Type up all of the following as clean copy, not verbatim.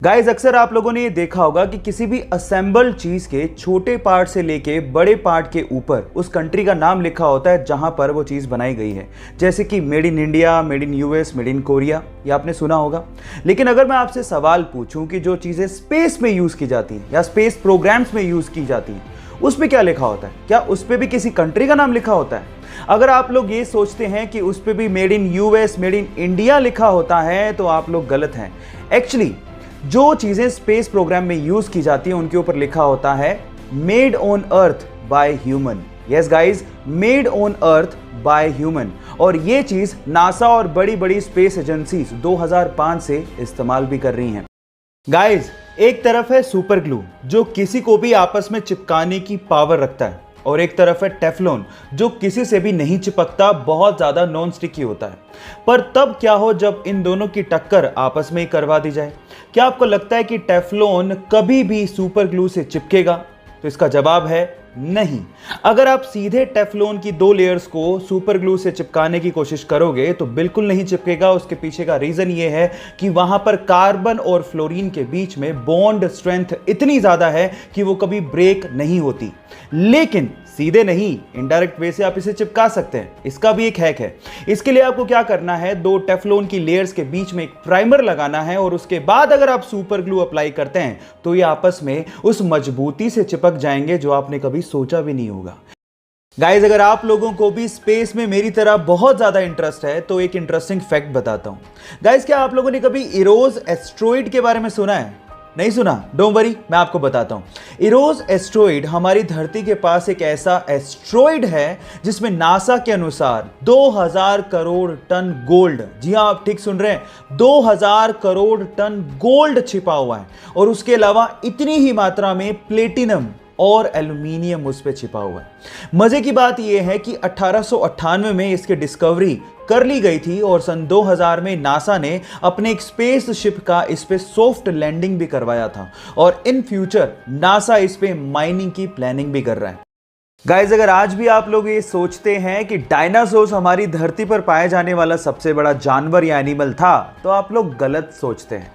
Guys, अक्सर आप लोगों ने ये देखा होगा कि किसी भी असेंबल्ड चीज के छोटे पार्ट से लेके बड़े पार्ट के ऊपर उस कंट्री का नाम लिखा होता है जहां पर वो चीज बनाई गई है। जैसे कि made in India, made in US, made in Korea, ये आपने सुना होगा। लेकिन अगर मैं आपसे सवाल पूछूं कि जो चीजें स्पेस में यूज की जाती हैं या स्पेस प्रोग्राम्स में यूज की जाती हैं, उस पर क्या लिखा होता है? क्या उस पर भी किसी कंट्री का नाम लिखा होता है? अगर आप लोग ये सोचते हैं कि उस पर भी made in US, made in India लिखा होता है तो आप लोग गलत हैं। एक्चुअली जो चीजें स्पेस प्रोग्राम में यूज की जाती हैं उनके ऊपर लिखा होता है made on earth by human. Yes guys, made on earth by human. और ये चीज नासा और बड़ी बड़ी स्पेस एजेंसीज 2005 से इस्तेमाल भी कर रही हैं। गाइस, एक तरफ है सुपर ग्लू जो किसी को भी आपस में चिपकाने की पावर रखता है, और एक तरफ है टेफ्लॉन जो किसी से भी नहीं चिपकता, बहुत ज्यादा नॉन स्टिकी होता है। पर तब क्या हो जब इन दोनों की टक्कर आपस में ही करवा दी जाए? क्या आपको लगता है कि टेफ्लॉन कभी भी सुपर ग्लू से चिपकेगा? तो इसका जवाब है नहीं। अगर आप सीधे टेफ्लॉन की दो लेयर्स को सुपर ग्लू से चिपकाने की कोशिश करोगे तो बिल्कुल नहीं चिपकेगा। उसके पीछे का रीजन ये है कि वहां पर कार्बन और फ्लोरीन के बीच में बॉन्ड स्ट्रेंथ इतनी ज्यादा है कि वो कभी ब्रेक नहीं होती। लेकिन सीधे नहीं, इनडायरेक्ट वे से आप इसे चिपका सकते हैं। इसका भी एक हैक है। इसके लिए आपको क्या करना है, दो टेफ्लॉन की लेयर्स के बीच में एक प्राइमर लगाना है, और उसके बाद अगर आप सुपर ग्लू अप्लाई करते हैं तो ये आपस में उस मजबूती से चिपक जाएंगे जो आपने कभी सोचा भी नहीं होगा। गाइस, अगर आप लोगों को भी स्पेस में मेरी तरह बहुत ज्यादा इंटरेस्ट है तो एक इंटरेस्टिंग फैक्ट बताता हूं। गाइस, क्या आप लोगों ने कभी इरोस एस्ट्रॉइड के बारे में सुना है? नहीं सुना? डोंट वरी, मैं आपको बताता हूं। इरोस एस्ट्रॉइड हमारी धरती के पास एक ऐसा एस्ट्रॉइड है जिसमें नासा के अनुसार 2000 करोड़ टन गोल्ड, जी हां आप ठीक सुन रहे हैं, 2000 करोड़ टन गोल्ड छिपा हुआ है। और उसके अलावा इतनी ही मात्रा में प्लेटिनम और एल्यूमिनियम उस पर छिपा हुआ है। मजे की बात यह है कि 1898 में इसकी डिस्कवरी कर ली गई थी, और सन 2000 में नासा ने अपने एक स्पेस शिप का इस पे सॉफ्ट लैंडिंग भी करवाया था, और इन फ्यूचर नासा इस पे माइनिंग की प्लानिंग भी कर रहा है। गाइज, अगर आज भी आप लोग ये सोचते हैं कि डायनासोर्स हमारी धरती पर पाए जाने वाला सबसे बड़ा जानवर या एनिमल था, तो आप लोग गलत सोचते हैं।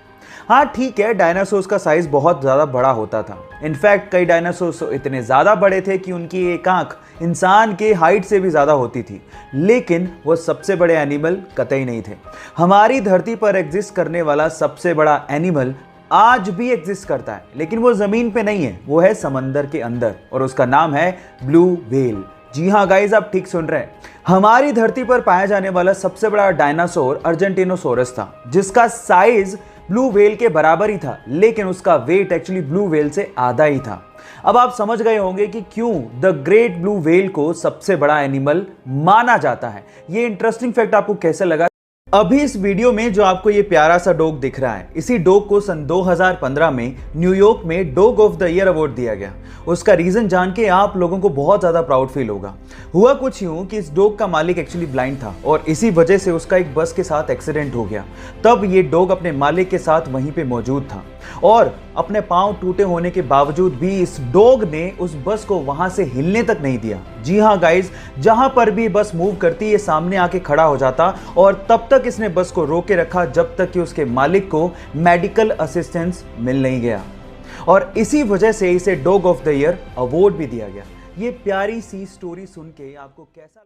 हाँ ठीक है, डायनासोर्स का साइज बहुत ज़्यादा बड़ा होता था। इनफैक्ट कई डायनासोर्स इतने ज़्यादा बड़े थे कि उनकी एक आंख इंसान के हाइट से भी ज़्यादा होती थी, लेकिन वो सबसे बड़े एनिमल कतई नहीं थे। हमारी धरती पर एग्जिस्ट करने वाला सबसे बड़ा एनिमल आज भी एग्जिस्ट करता है, लेकिन वो ज़मीन पे नहीं है, वो है समंदर के अंदर, और उसका नाम है ब्लू व्हेल। जी हाँ गाइज, आप ठीक सुन रहे हैं। हमारी धरती पर पाया जाने वाला सबसे बड़ा डायनासोर अर्जेंटिनोसोरस था, जिसका साइज ब्लू व्हेल के बराबर ही था, लेकिन उसका वेट एक्चुअली ब्लू व्हेल से आधा ही था। अब आप समझ गए होंगे कि क्यों द ग्रेट ब्लू व्हेल को सबसे बड़ा एनिमल माना जाता है। ये इंटरेस्टिंग फैक्ट आपको कैसे लगा? अभी इस वीडियो में जो आपको ये प्यारा सा डॉग दिख रहा है, इसी डॉग को सन 2015 में न्यूयॉर्क में dog of the year award दिया गया। उसका रीजन जान के आप लोगों को बहुत ज्यादा प्राउड फील होगा। हुआ कुछ यूं कि इस डॉग का मालिक एक्चुअली ब्लाइंड था, और इसी वजह से उसका एक बस के साथ एक्सीडेंट हो गया। तब ये डॉग अपने मालिक के साथ वहीं पे मौजूद था, और अपने पांव टूटे होने के बावजूद भी इस डॉग ने उस बस को वहां से हिलने तक नहीं दिया। जी हाँ गाइज, जहां पर भी बस मूव करती ये सामने आके खड़ा हो जाता, और तब तक इसने बस को रोके रखा जब तक कि उसके मालिक को मेडिकल असिस्टेंस मिल नहीं गया, और इसी वजह से इसे dog of the year award भी दिया गया। ये प्यारी सी स्टोरी सुन के आपको कैसा लगा?